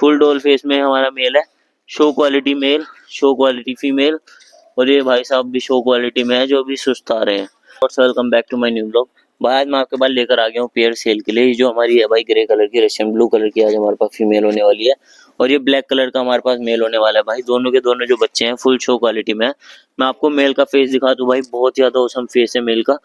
Full doll face में हमारा male है, show quality male, show quality female, और ये भाई साहब भी शो क्वालिटी में है जो अभी सुस्त आ रहे हैं। और welcome back to my new blog. भाई आज मैं आपके पास लेकर आ गया हूँ पेयर सेल के लिए। ये जो हमारी है भाई ग्रे कलर की, रशियन ब्लू कलर की आज हमारे पास फीमेल होने वाली है, और ये ब्लैक कलर का हमारे पास मेल होने वाला है। भाई दोनों के दोनों जो बच्चे हैं फुल शो क्वालिटी में है। मैं आपको मेल का फेस दिखा दूं, भाई बहुत ज्यादा औसम फेस है मेल का,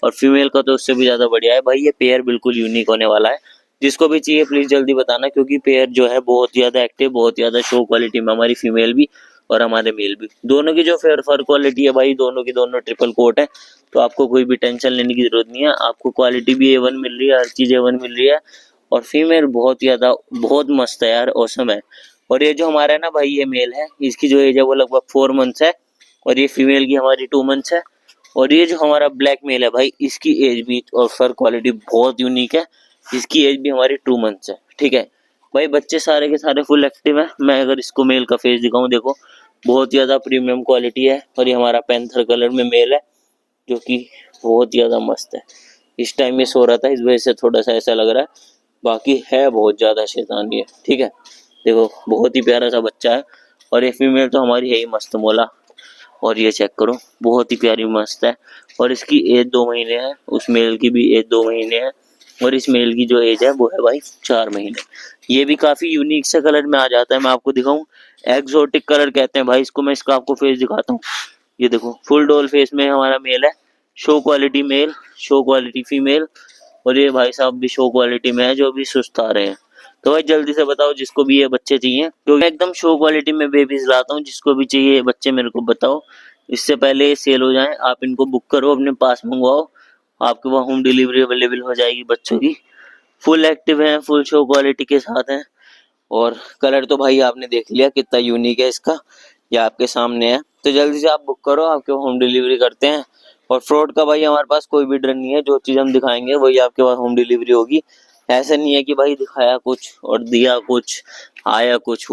और फीमेल का तो उससे भी ज्यादा बढ़िया है। भाई ये पेयर बिल्कुल यूनिक होने वाला है, जिसको भी चाहिए प्लीज जल्दी बताना, क्योंकि पेयर जो है बहुत ज्यादा एक्टिव, बहुत ज्यादा शो क्वालिटी में, हमारी फीमेल भी और हमारे मेल भी। दोनों की जो फेयर फर क्वालिटी है भाई, दोनों की दोनों ट्रिपल कोट है, तो आपको कोई भी टेंशन लेने की जरूरत नहीं है। आपको क्वालिटी भी A1 मिल रही है, हर चीज A1 मिल रही है, और फीमेल बहुत ज्यादा बहुत मस्त है यार, औसम है। और ये जो हमारा है ना भाई, ये मेल है, इसकी जो एज है वो लगभग 4 मंथ्स है, और ये फीमेल की हमारी 2 मंथ्स है। और ये जो हमारा ब्लैक मेल है भाई, इसकी एज भी और फर क्वालिटी बहुत यूनिक है, इसकी एज भी हमारी 2 मंथ्स है। ठीक है भाई, बच्चे सारे के सारे फुल एक्टिव है। मैं अगर इसको मेल का फेस दिखाऊं, देखो बहुत ज्यादा प्रीमियम क्वालिटी है, और ये हमारा पैंथर कलर में मेल है जो कि बहुत ज्यादा मस्त है। इस टाइम में सो रहा था, इस वजह से थोड़ा सा ऐसा लग रहा है, बाकी है बहुत ज्यादा शैतान ये। ठीक है, देखो बहुत ही प्यारा सा बच्चा है, और ये फीमेल तो हमारी है ही मस्त मोला। और ये चेक करो, बहुत ही प्यारी मस्त है, और इसकी एज 2 महीने है, उस मेल की भी एज 2 महीने है, और इस मेल की जो एज है वो है भाई 4 महीने। ये भी काफी यूनिक से कलर में आ जाता है, मैं आपको दिखाऊं, एक्सोटिक कलर कहते हैं भाई इसको। मैं इसका आपको फेस दिखाता हूँ, ये देखो फुल डॉल फेस में हमारा मेल है, show quality male, show quality female, और ये भाई साहब भी शो क्वालिटी में है जो अभी सुस्त आ रहे हैं। तो भाई जल्दी से बताओ जिसको भी ये बच्चे चाहिए, क्योंकि एकदम शो क्वालिटी में बेबीज लाता हूँ। जिसको भी चाहिए ये बच्चे मेरे को बताओ, इससे पहले ये सेल हो जाए। आप इनको बुक करो, अपने पास मंगवाओ, आपके वहाँ होम डिलीवरी अवेलेबल हो जाएगी बच्चों की। फुल एक्टिव है, फुल शो क्वालिटी के साथ है, और कलर तो भाई आपने देख लिया कितना यूनिक है इसका, ये आपके सामने है। तो जल्दी से आप बुक करो, आपके होम डिलीवरी करते हैं। और फ्रॉड का भाई हमारे पास कोई भी डर नहीं है, जो चीज़ हम दिखाएंगे वही आपके पास होम डिलीवरी होगी। ऐसा नहीं है कि भाई दिखाया कुछ और दिया कुछ, आया कुछ।